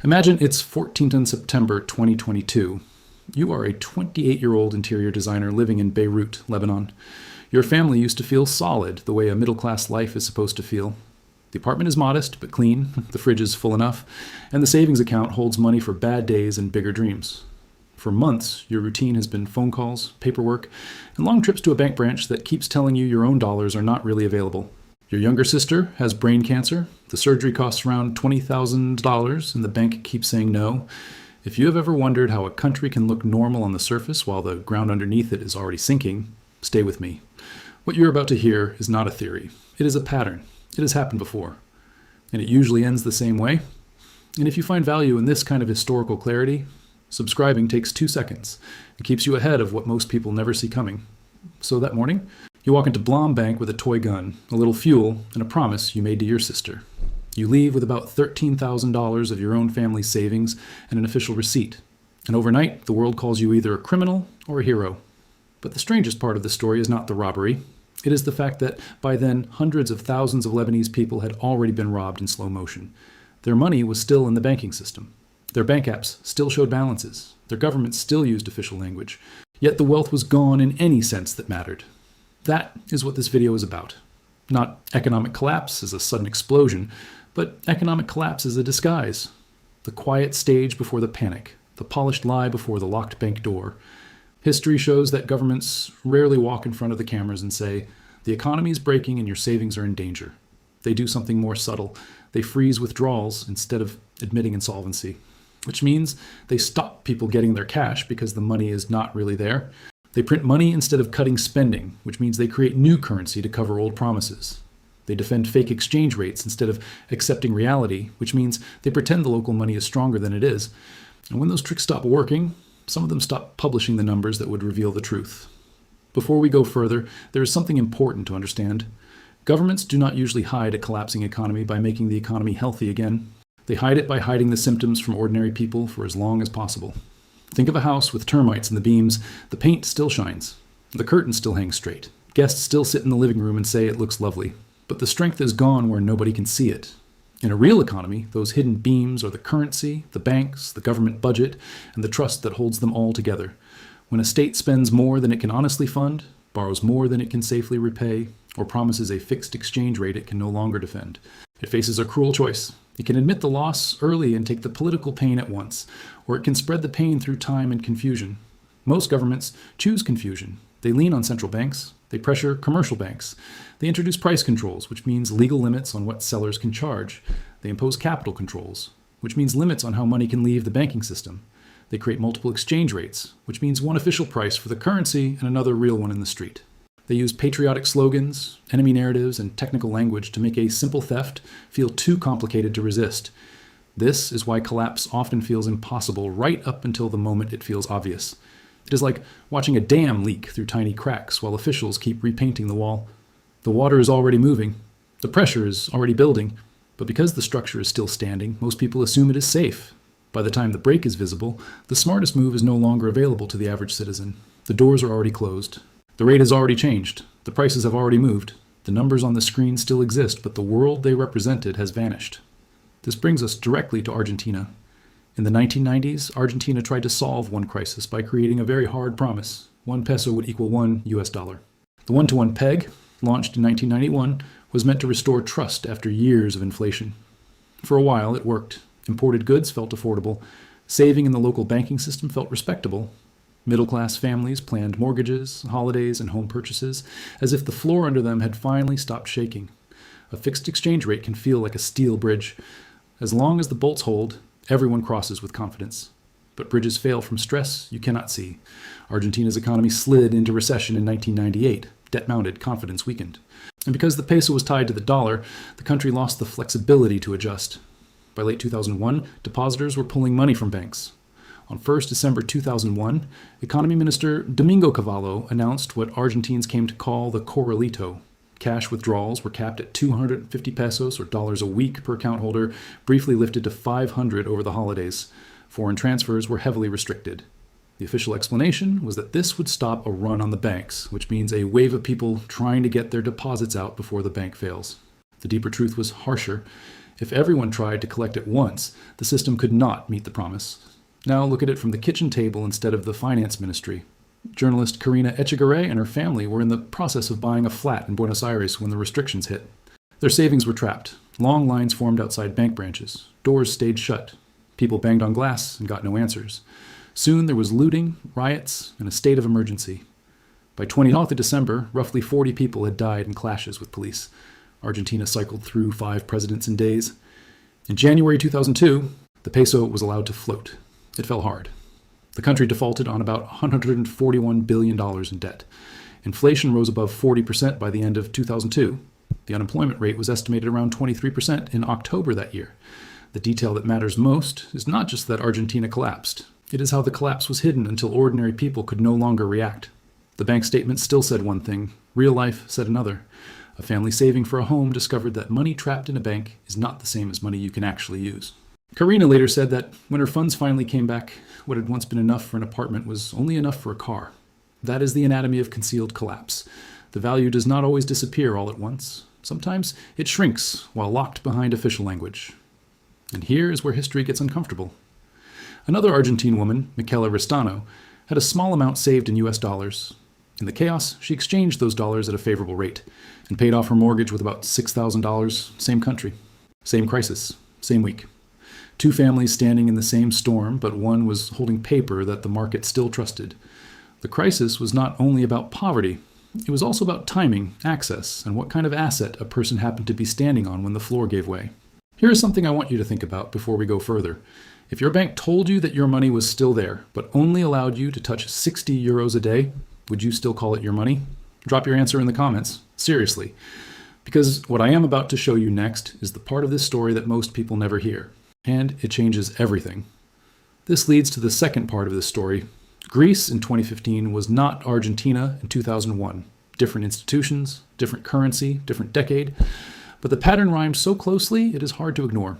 Imagine it's 14th September 2022. You are a 28-year-old interior designer living in Beirut, Lebanon. Your family used to feel solid, the way a middle-class life is supposed to feel. The apartment is modest but clean, the fridge is full enough, and the savings account holds money for bad days and bigger dreams. For months, your routine has been phone calls, paperwork, and long trips to a bank branch that keeps telling you your own dollars are not really available. Your younger sister has brain cancer. The surgery costs around $20,000, and the bank keeps saying no. If you have ever wondered how a country can look normal on the surface while the ground underneath it is already sinking, stay with me. What you're about to hear is not a theory. It is a pattern. It has happened before. And it usually ends the same way. And if you find value in this kind of historical clarity, subscribing takes 2 seconds. It keeps you ahead of what most people never see coming. So that morning, you walk into Blom Bank with a toy gun, a little fuel, and a promise you made to your sister. You leave with about $13,000 of your own family's savings and an official receipt. And overnight, the world calls you either a criminal or a hero. But the strangest part of the story is not the robbery. It is the fact that by then, hundreds of thousands of Lebanese people had already been robbed in slow motion. Their money was still in the banking system. Their bank apps still showed balances. Their government still used official language. Yet the wealth was gone in any sense that mattered. That is what this video is about. Not economic collapse as a sudden explosion, but economic collapse as a disguise. The quiet stage before the panic, the polished lie before the locked bank door. History shows that governments rarely walk in front of the cameras and say, the economy is breaking and your savings are in danger. They do something more subtle. They freeze withdrawals instead of admitting insolvency, which means they stop people getting their cash because the money is not really there. They print money instead of cutting spending, which means they create new currency to cover old promises. They defend fake exchange rates instead of accepting reality, which means they pretend the local money is stronger than it is. And when those tricks stop working, some of them stop publishing the numbers that would reveal the truth. Before we go further, there is something important to understand. Governments do not usually hide a collapsing economy by making the economy healthy again. They hide it by hiding the symptoms from ordinary people for as long as possible. Think of a house with termites in the beams. The paint still shines. The curtains still hang straight. Guests still sit in the living room and say it looks lovely. But the strength is gone where nobody can see it. In a real economy, those hidden beams are the currency, the banks, the government budget, and the trust that holds them all together. When a state spends more than it can honestly fund, borrows more than it can safely repay, or promises a fixed exchange rate it can no longer defend, it faces a cruel choice. It can admit the loss early and take the political pain at once, or it can spread the pain through time and confusion. Most governments choose confusion. They lean on central banks. They pressure commercial banks. They introduce price controls, which means legal limits on what sellers can charge. They impose capital controls, which means limits on how money can leave the banking system. They create multiple exchange rates, which means one official price for the currency and another real one in the street. They use patriotic slogans, enemy narratives, and technical language to make a simple theft feel too complicated to resist. This is why collapse often feels impossible right up until the moment it feels obvious. It is like watching a dam leak through tiny cracks while officials keep repainting the wall. The water is already moving. The pressure is already building. But because the structure is still standing, most people assume it is safe. By the time the break is visible, the smartest move is no longer available to the average citizen. The doors are already closed. The rate has already changed. The prices have already moved. The numbers on the screen still exist, but the world they represented has vanished. This brings us directly to Argentina. In the 1990s, Argentina tried to solve one crisis by creating a very hard promise. 1 peso would equal $1. The one-to-one peg, launched in 1991, was meant to restore trust after years of inflation. For a while, it worked. Imported goods felt affordable. Saving in the local banking system felt respectable. Middle-class families planned mortgages, holidays, and home purchases as if the floor under them had finally stopped shaking. A fixed exchange rate can feel like a steel bridge. As long as the bolts hold, everyone crosses with confidence. But bridges fail from stress you cannot see. Argentina's economy slid into recession in 1998. Debt mounted, confidence weakened. And because the peso was tied to the dollar, the country lost the flexibility to adjust. By late 2001, depositors were pulling money from banks. On 1st December 2001, Economy Minister Domingo Cavallo announced what Argentines came to call the corralito. Cash withdrawals were capped at 250 pesos or dollars a week per account holder, briefly lifted to 500 over the holidays. Foreign transfers were heavily restricted. The official explanation was that this would stop a run on the banks, which means a wave of people trying to get their deposits out before the bank fails. The deeper truth was harsher. If everyone tried to collect at once, the system could not meet the promise. Now look at it from the kitchen table instead of the finance ministry. Journalist Karina Echegaray and her family were in the process of buying a flat in Buenos Aires when the restrictions hit. Their savings were trapped. Long lines formed outside bank branches. Doors stayed shut. People banged on glass and got no answers. Soon there was looting, riots, and a state of emergency. By 20th of December, roughly 40 people had died in clashes with police. Argentina cycled through 5 presidents in days. In January 2002, the peso was allowed to float. It fell hard. The country defaulted on about $141 billion in debt. Inflation rose above 40% by the end of 2002. The unemployment rate was estimated around 23% in October that year. The detail that matters most is not just that Argentina collapsed. It is how the collapse was hidden until ordinary people could no longer react. The bank statement still said one thing. Real life said another. A family saving for a home discovered that money trapped in a bank is not the same as money you can actually use. Karina later said that when her funds finally came back, what had once been enough for an apartment was only enough for a car. That is the anatomy of concealed collapse. The value does not always disappear all at once. Sometimes it shrinks while locked behind official language. And here is where history gets uncomfortable. Another Argentine woman, Michela Ristano, had a small amount saved in US dollars. In the chaos, she exchanged those dollars at a favorable rate and paid off her mortgage with about $6,000, same country, same crisis, same week. 2 families standing in the same storm, but one was holding paper that the market still trusted. The crisis was not only about poverty, it was also about timing, access, and what kind of asset a person happened to be standing on when the floor gave way. Here is something I want you to think about before we go further. If your bank told you that your money was still there, but only allowed you to touch 60 euros a day, would you still call it your money? Drop your answer in the comments. Seriously. Because what I am about to show you next is the part of this story that most people never hear. And it changes everything. This leads to the second part of this story. Greece in 2015 was not Argentina in 2001. Different institutions, different currency, different decade. But the pattern rhymed so closely it is hard to ignore.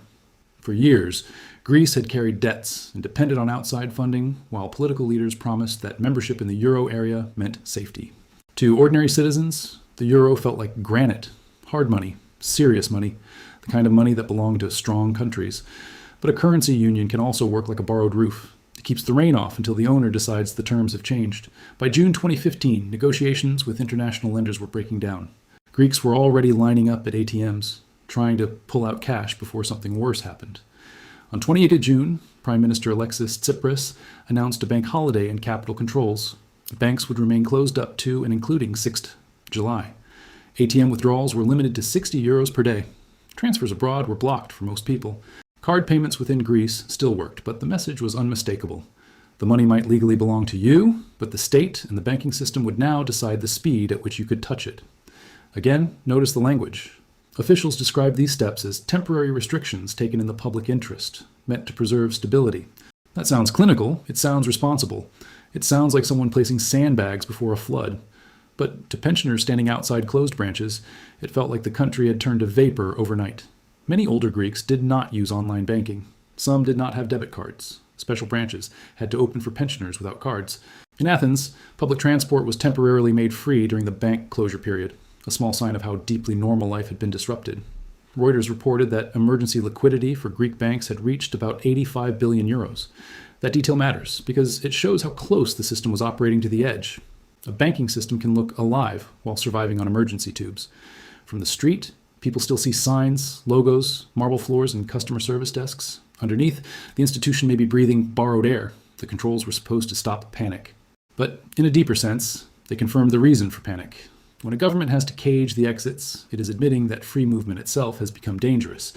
For years, Greece had carried debts and depended on outside funding, while political leaders promised that membership in the euro area meant safety. To ordinary citizens, the euro felt like granite, hard money, serious money, the kind of money that belonged to strong countries. But a currency union can also work like a borrowed roof. It keeps the rain off until the owner decides the terms have changed. By June 2015, negotiations with international lenders were breaking down. Greeks were already lining up at ATMs, trying to pull out cash before something worse happened. On 28th of June, Prime Minister Alexis Tsipras announced a bank holiday and capital controls. Banks would remain closed up to and including 6th July. ATM withdrawals were limited to 60 euros per day. Transfers abroad were blocked for most people. Card payments within Greece still worked, but the message was unmistakable. The money might legally belong to you, but the state and the banking system would now decide the speed at which you could touch it. Again, notice the language. Officials describe these steps as temporary restrictions taken in the public interest, meant to preserve stability. That sounds clinical. It sounds responsible. It sounds like someone placing sandbags before a flood. But to pensioners standing outside closed branches, it felt like the country had turned to vapor overnight. Many older Greeks did not use online banking. Some did not have debit cards. Special branches had to open for pensioners without cards. In Athens, public transport was temporarily made free during the bank closure period, a small sign of how deeply normal life had been disrupted. Reuters reported that emergency liquidity for Greek banks had reached about 85 billion euros. That detail matters because it shows how close the system was operating to the edge. A banking system can look alive while surviving on emergency tubes. From the street, people still see signs, logos, marble floors, and customer service desks. Underneath, the institution may be breathing borrowed air. The controls were supposed to stop panic. But in a deeper sense, they confirmed the reason for panic. When a government has to cage the exits, it is admitting that free movement itself has become dangerous.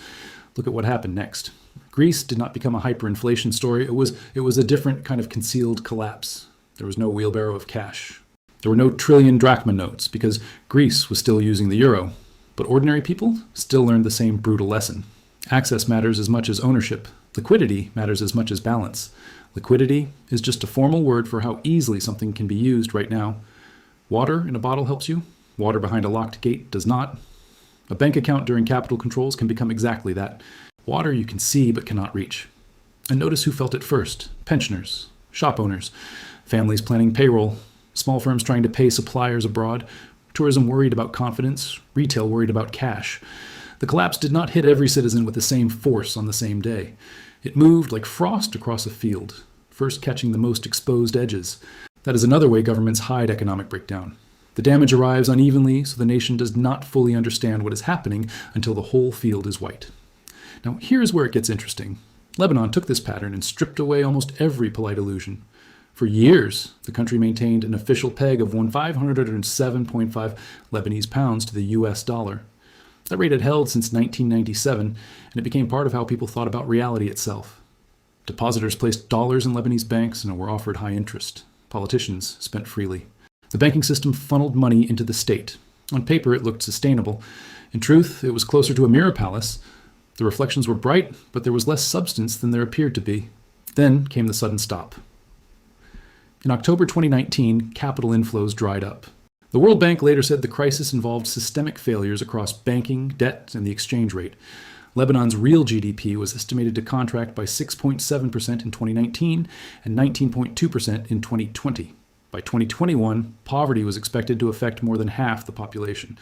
Look at what happened next. Greece did not become a hyperinflation story. It was a different kind of concealed collapse. There was no wheelbarrow of cash. There were no trillion drachma notes because Greece was still using the euro. But ordinary people still learned the same brutal lesson. Access matters as much as ownership. Liquidity matters as much as balance. Liquidity is just a formal word for how easily something can be used right now. Water in a bottle helps you. Water behind a locked gate does not. A bank account during capital controls can become exactly that. Water you can see but cannot reach. And notice who felt it first. Pensioners, shop owners, families planning payroll, small firms trying to pay suppliers abroad, tourism worried about confidence, retail worried about cash. The collapse did not hit every citizen with the same force on the same day. It moved like frost across a field, first catching the most exposed edges. That is another way governments hide economic breakdown. The damage arrives unevenly, so the nation does not fully understand what is happening until the whole field is white. Now, here's where it gets interesting. Lebanon took this pattern and stripped away almost every polite illusion. For years, the country maintained an official peg of 507.5 Lebanese pounds to the US dollar. That rate had held since 1997, and it became part of how people thought about reality itself. Depositors placed dollars in Lebanese banks and were offered high interest. Politicians spent freely. The banking system funneled money into the state. On paper, it looked sustainable. In truth, it was closer to a mirror palace. The reflections were bright, but there was less substance than there appeared to be. Then came the sudden stop. In October 2019, capital inflows dried up. The World Bank later said the crisis involved systemic failures across banking, debt, and the exchange rate. Lebanon's real GDP was estimated to contract by 6.7% in 2019 and 19.2% in 2020. By 2021, poverty was expected to affect more than half the population.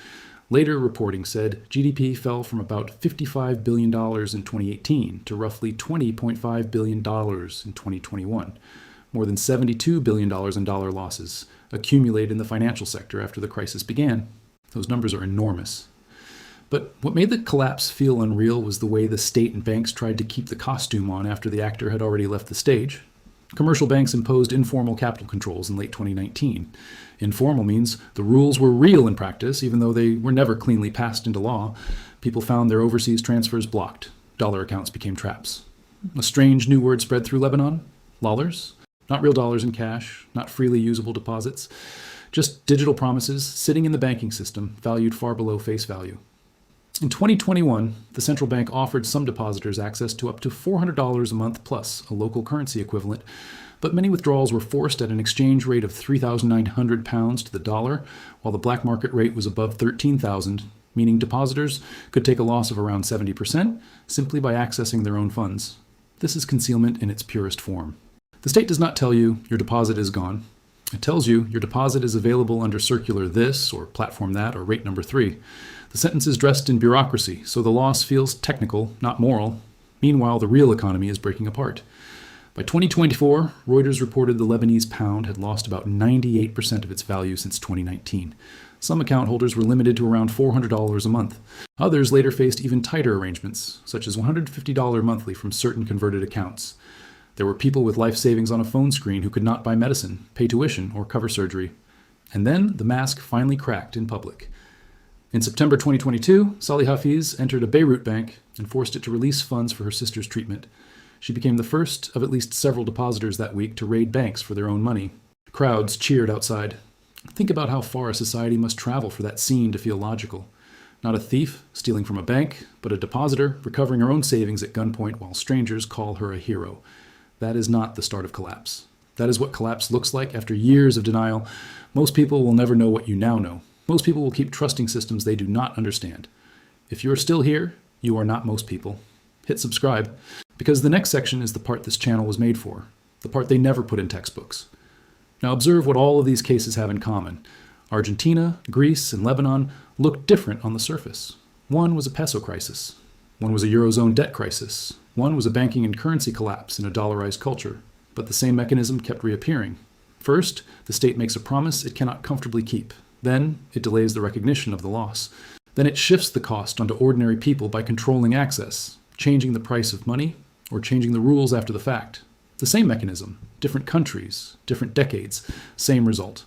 Later reporting said GDP fell from about $55 billion in 2018 to roughly $20.5 billion in 2021. More than $72 billion in dollar losses accumulated in the financial sector after the crisis began. Those numbers are enormous. But what made the collapse feel unreal was the way the state and banks tried to keep the costume on after the actor had already left the stage. Commercial banks imposed informal capital controls in late 2019. Informal means the rules were real in practice, even though they were never cleanly passed into law. People found their overseas transfers blocked. Dollar accounts became traps. A strange new word spread through Lebanon: lollars. Not real dollars in cash, not freely usable deposits, just digital promises sitting in the banking system, valued far below face value. In 2021, the central bank offered some depositors access to up to $400 a month plus a local currency equivalent, but many withdrawals were forced at an exchange rate of £3,900 to the dollar, while the black market rate was above $13,000, meaning depositors could take a loss of around 70% simply by accessing their own funds. This is concealment in its purest form. The state does not tell you your deposit is gone. It tells you your deposit is available under circular this or platform that or rate number 3. The sentence is dressed in bureaucracy, so the loss feels technical, not moral. Meanwhile, the real economy is breaking apart. By 2024, Reuters reported the Lebanese pound had lost about 98% of its value since 2019. Some account holders were limited to around $400 a month. Others later faced even tighter arrangements, such as $150 monthly from certain converted accounts. There were people with life savings on a phone screen who could not buy medicine, pay tuition, or cover surgery. And then the mask finally cracked in public. In September 2022, Salih Hafiz entered a Beirut bank and forced it to release funds for her sister's treatment. She became the first of at least several depositors that week to raid banks for their own money. Crowds cheered outside. Think about how far a society must travel for that scene to feel logical. Not a thief stealing from a bank, but a depositor recovering her own savings at gunpoint while strangers call her a hero. That is not the start of collapse. That is what collapse looks like after years of denial. Most people will never know what you now know. Most people will keep trusting systems they do not understand. If you are still here, you are not most people. Hit subscribe, because the next section is the part this channel was made for, the part they never put in textbooks. Now observe what all of these cases have in common. Argentina, Greece, and Lebanon looked different on the surface. One was a peso crisis. One was a Eurozone debt crisis. One was a banking and currency collapse in a dollarized culture. But the same mechanism kept reappearing. First, the state makes a promise it cannot comfortably keep. Then, it delays the recognition of the loss. Then it shifts the cost onto ordinary people by controlling access, changing the price of money, or changing the rules after the fact. The same mechanism, different countries, different decades, same result.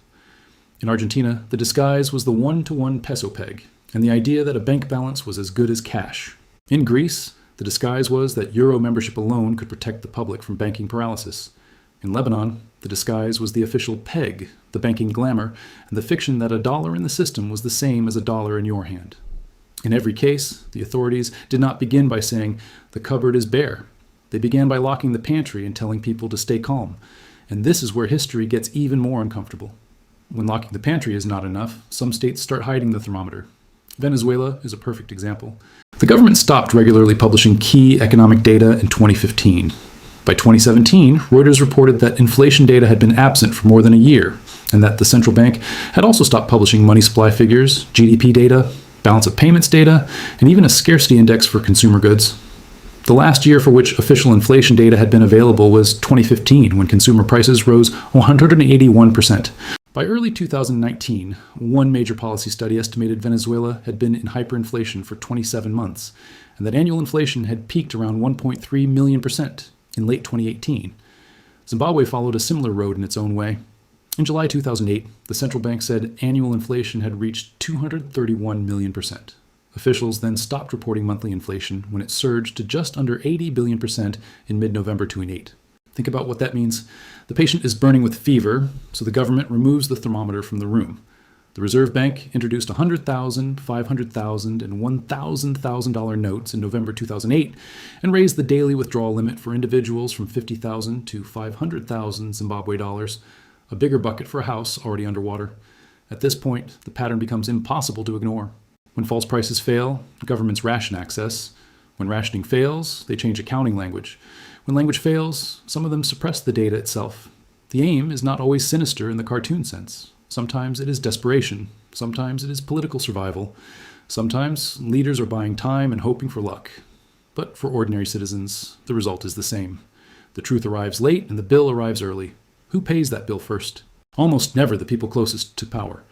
In Argentina, the disguise was the one-to-one peso peg, and the idea that a bank balance was as good as cash. In Greece, the disguise was that euro membership alone could protect the public from banking paralysis. In Lebanon, the disguise was the official peg, the banking glamour, and the fiction that a dollar in the system was the same as a dollar in your hand. In every case, the authorities did not begin by saying, "The cupboard is bare." They began by locking the pantry and telling people to stay calm. And this is where history gets even more uncomfortable. When locking the pantry is not enough, some states start hiding the thermometer. Venezuela is a perfect example. The government stopped regularly publishing key economic data in 2015. By 2017, Reuters reported that inflation data had been absent for more than a year, and that the central bank had also stopped publishing money supply figures, GDP data, balance of payments data, and even a scarcity index for consumer goods. The last year for which official inflation data had been available was 2015, when consumer prices rose 181%. By early 2019, one major policy study estimated Venezuela had been in hyperinflation for 27 months, and that annual inflation had peaked around 1.3 million percent in late 2018. Zimbabwe followed a similar road in its own way. In July 2008, the central bank said annual inflation had reached 231 million percent. Officials then stopped reporting monthly inflation when it surged to just under 80 billion percent in mid-November 2008. Think about what that means. The patient is burning with fever, so the government removes the thermometer from the room. The Reserve Bank introduced $100,000, $500,000, and $1,000 notes in November 2008 and raised the daily withdrawal limit for individuals from 50,000 to 500,000 Zimbabwe dollars, a bigger bucket for a house already underwater. At this point, the pattern becomes impossible to ignore. When false prices fail, governments ration access. When rationing fails, they change accounting language. When language fails, some of them suppress the data itself. The aim is not always sinister in the cartoon sense. Sometimes it is desperation. Sometimes it is political survival. Sometimes leaders are buying time and hoping for luck. But for ordinary citizens, the result is the same. The truth arrives late and the bill arrives early. Who pays that bill first? Almost never the people closest to power.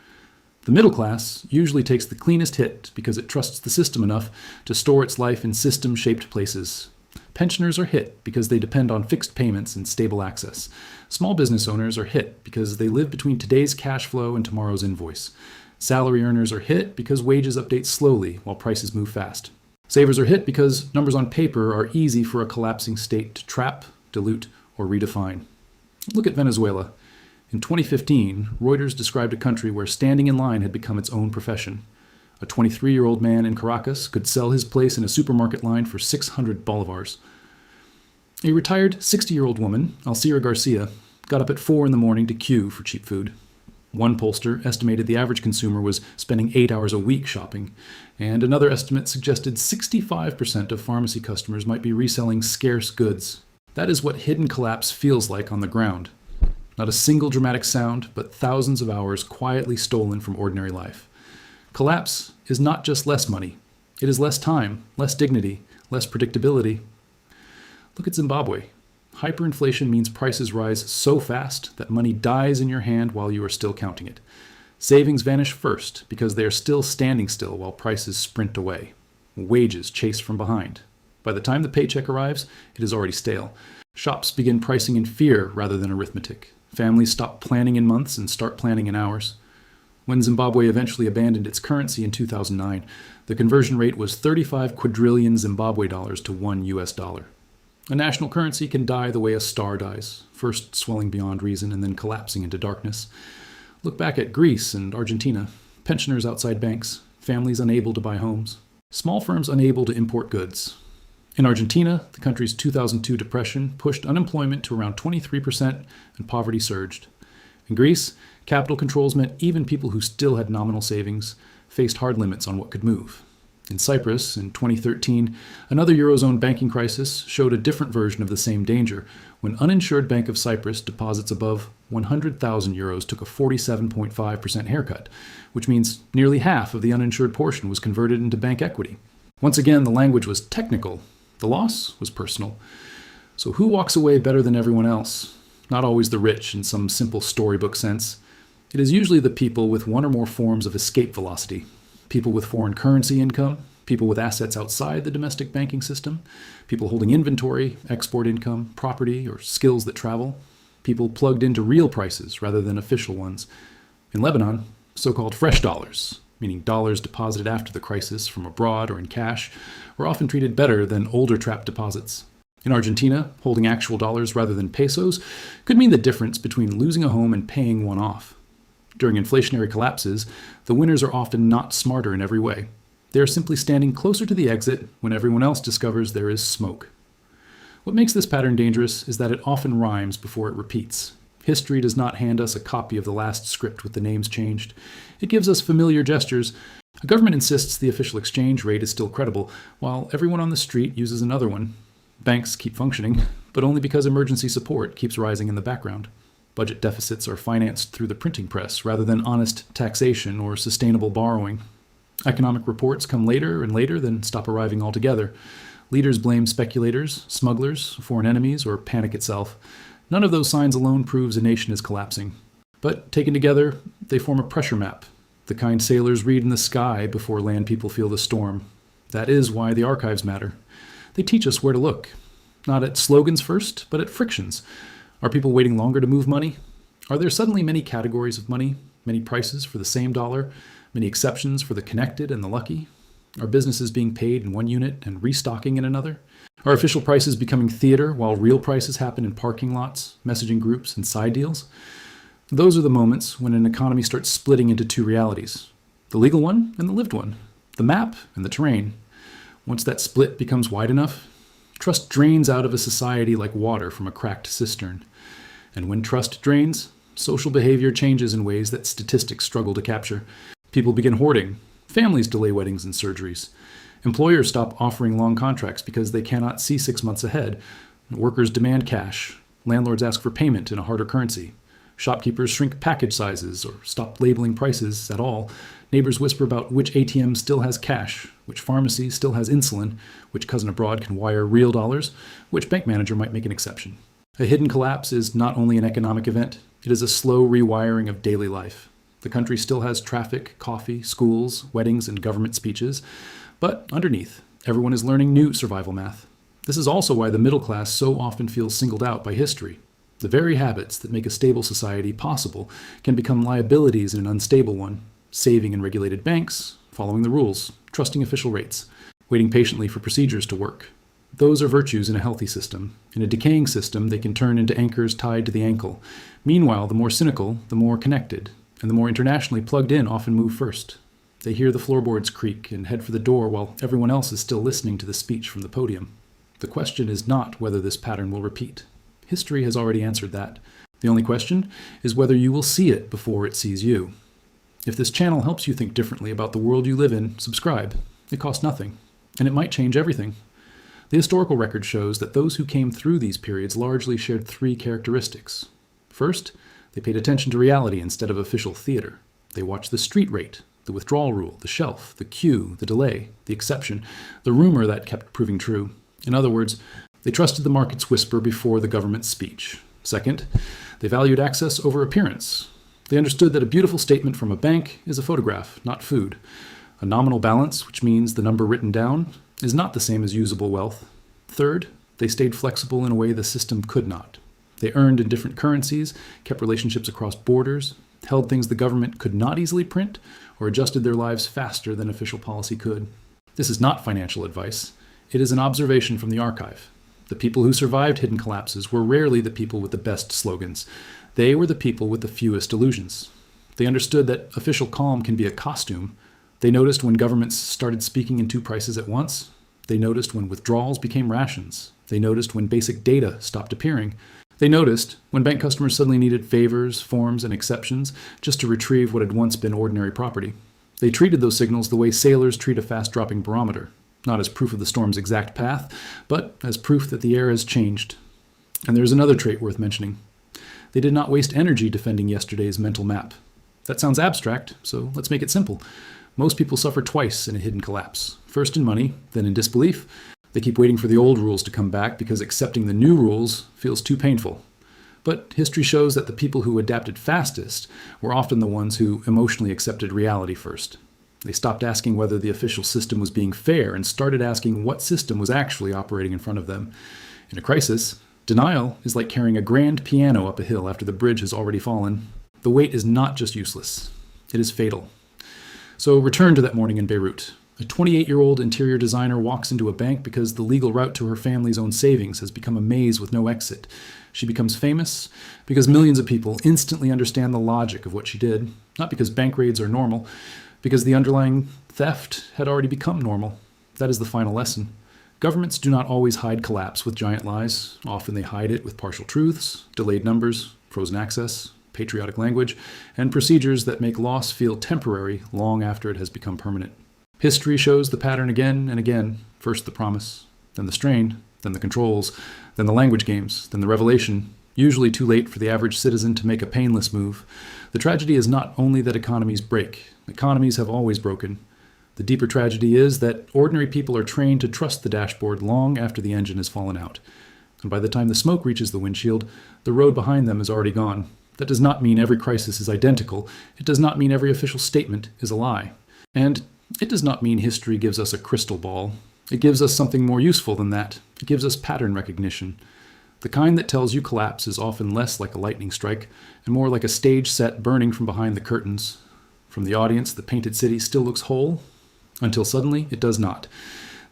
The middle class usually takes the cleanest hit because it trusts the system enough to store its life in system-shaped places. Pensioners are hit because they depend on fixed payments and stable access. Small business owners are hit because they live between today's cash flow and tomorrow's invoice. Salary earners are hit because wages update slowly while prices move fast. Savers are hit because numbers on paper are easy for a collapsing state to trap, dilute, or redefine. Look at Venezuela. In 2015, Reuters described a country where standing in line had become its own profession. A 23-year-old man in Caracas could sell his place in a supermarket line for 600 bolivars. A retired 60-year-old woman, Alcira Garcia, got up at 4 in the morning to queue for cheap food. One pollster estimated the average consumer was spending 8 hours a week shopping, and another estimate suggested 65% of pharmacy customers might be reselling scarce goods. That is what hidden collapse feels like on the ground. Not a single dramatic sound, but thousands of hours quietly stolen from ordinary life. Collapse is not just less money. It is less time, less dignity, less predictability. Look at Zimbabwe. Hyperinflation means prices rise so fast that money dies in your hand while you are still counting it. Savings vanish first because they are still standing still while prices sprint away. Wages chase from behind. By the time the paycheck arrives, it is already stale. Shops begin pricing in fear rather than arithmetic. Families stop planning in months and start planning in hours. When Zimbabwe eventually abandoned its currency in 2009, the conversion rate was 35 quadrillion Zimbabwe dollars to $1 US. A national currency can die the way a star dies, first swelling beyond reason and then collapsing into darkness. Look back at Greece and Argentina. Pensioners outside banks, families unable to buy homes, small firms unable to import goods. In Argentina, the country's 2002 depression pushed unemployment to around 23% and poverty surged. In Greece, capital controls meant even people who still had nominal savings faced hard limits on what could move. In Cyprus, in 2013, another Eurozone banking crisis showed a different version of the same danger when uninsured Bank of Cyprus deposits above 100,000 euros took a 47.5% haircut, which means nearly half of the uninsured portion was converted into bank equity. Once again, the language was technical. The loss was personal. So who walks away better than everyone else? Not always the rich in some simple storybook sense. It is usually the people with one or more forms of escape velocity. People with foreign currency income, people with assets outside the domestic banking system, people holding inventory, export income, property, or skills that travel, people plugged into real prices rather than official ones. In Lebanon, so-called fresh dollars, meaning dollars deposited after the crisis from abroad or in cash, were often treated better than older trap deposits. In Argentina, holding actual dollars rather than pesos could mean the difference between losing a home and paying one off. During inflationary collapses, the winners are often not smarter in every way. They are simply standing closer to the exit when everyone else discovers there is smoke. What makes this pattern dangerous is that it often rhymes before it repeats. History does not hand us a copy of the last script with the names changed. It gives us familiar gestures. A government insists the official exchange rate is still credible, while everyone on the street uses another one. Banks keep functioning, but only because emergency support keeps rising in the background. Budget deficits are financed through the printing press rather than honest taxation or sustainable borrowing. Economic reports come later and later, then stop arriving altogether. Leaders blame speculators, smugglers, foreign enemies, or panic itself. None of those signs alone proves a nation is collapsing. But taken together, they form a pressure map, the kind sailors read in the sky before land people feel the storm. That is why the archives matter. They teach us where to look. Not at slogans first, but at frictions. Are people waiting longer to move money? Are there suddenly many categories of money, many prices for the same dollar, many exceptions for the connected and the lucky? Are businesses being paid in one unit and restocking in another? Are official prices becoming theater while real prices happen in parking lots, messaging groups, and side deals? Those are the moments when an economy starts splitting into two realities, the legal one and the lived one, the map and the terrain. Once that split becomes wide enough, trust drains out of a society like water from a cracked cistern. And when trust drains, social behavior changes in ways that statistics struggle to capture. People begin hoarding. Families delay weddings and surgeries. Employers stop offering long contracts because they cannot see 6 months ahead. Workers demand cash. Landlords ask for payment in a harder currency. Shopkeepers shrink package sizes or stop labeling prices at all. Neighbors whisper about which ATM still has cash, which pharmacy still has insulin, which cousin abroad can wire real dollars, which bank manager might make an exception. A hidden collapse is not only an economic event, it is a slow rewiring of daily life. The country still has traffic, coffee, schools, weddings, and government speeches, but underneath, everyone is learning new survival math. This is also why the middle class so often feels singled out by history. The very habits that make a stable society possible can become liabilities in an unstable one. Saving in regulated banks, following the rules, trusting official rates, waiting patiently for procedures to work. Those are virtues in a healthy system. In a decaying system, they can turn into anchors tied to the ankle. Meanwhile, the more cynical, the more connected, and the more internationally plugged in often move first. They hear the floorboards creak and head for the door while everyone else is still listening to the speech from the podium. The question is not whether this pattern will repeat. History has already answered that. The only question is whether you will see it before it sees you. If this channel helps you think differently about the world you live in, subscribe. It costs nothing, and it might change everything. The historical record shows that those who came through these periods largely shared three characteristics. First, they paid attention to reality instead of official theater. They watched the street rate, the withdrawal rule, the shelf, the queue, the delay, the exception, the rumor that kept proving true. In other words, they trusted the market's whisper before the government's speech. Second, they valued access over appearance. They understood that a beautiful statement from a bank is a photograph, not food. A nominal balance, which means the number written down, is not the same as usable wealth. Third, they stayed flexible in a way the system could not. They earned in different currencies, kept relationships across borders, held things the government could not easily print, or adjusted their lives faster than official policy could. This is not financial advice. It is an observation from the archive. The people who survived hidden collapses were rarely the people with the best slogans. They were the people with the fewest illusions. They understood that official calm can be a costume. They noticed when governments started speaking in two prices at once. They noticed when withdrawals became rations. They noticed when basic data stopped appearing. They noticed when bank customers suddenly needed favors, forms, and exceptions just to retrieve what had once been ordinary property. They treated those signals the way sailors treat a fast-dropping barometer. Not as proof of the storm's exact path, but as proof that the air has changed. And there's another trait worth mentioning. They did not waste energy defending yesterday's mental map. That sounds abstract, so let's make it simple. Most people suffer twice in a hidden collapse. First in money, then in disbelief. They keep waiting for the old rules to come back because accepting the new rules feels too painful. But history shows that the people who adapted fastest were often the ones who emotionally accepted reality first. They stopped asking whether the official system was being fair and started asking what system was actually operating in front of them. In a crisis, denial is like carrying a grand piano up a hill after the bridge has already fallen. The weight is not just useless, it is fatal. So return to that morning in Beirut. A 28-year-old interior designer walks into a bank because the legal route to her family's own savings has become a maze with no exit. She becomes famous because millions of people instantly understand the logic of what she did, not because bank raids are normal, because the underlying theft had already become normal. That is the final lesson. Governments do not always hide collapse with giant lies. Often they hide it with partial truths, delayed numbers, frozen access, patriotic language, and procedures that make loss feel temporary long after it has become permanent. History shows the pattern again and again. First the promise, then the strain, then the controls, then the language games, then the revelation, usually too late for the average citizen to make a painless move. The tragedy is not only that economies break. Economies have always broken. The deeper tragedy is that ordinary people are trained to trust the dashboard long after the engine has fallen out. And by the time the smoke reaches the windshield, the road behind them is already gone. That does not mean every crisis is identical. It does not mean every official statement is a lie. And it does not mean history gives us a crystal ball. It gives us something more useful than that. It gives us pattern recognition. The kind that tells you collapse is often less like a lightning strike and more like a stage set burning from behind the curtains. From the audience, the painted city still looks whole, until suddenly it does not.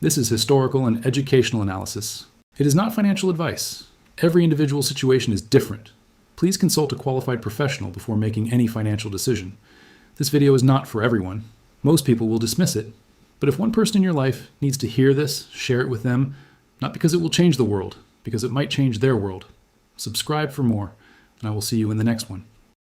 This is historical and educational analysis. It is not financial advice. Every individual situation is different. Please consult a qualified professional before making any financial decision. This video is not for everyone. Most people will dismiss it. But if one person in your life needs to hear this, share it with them, not because it will change the world, because it might change their world. Subscribe for more, and I will see you in the next one.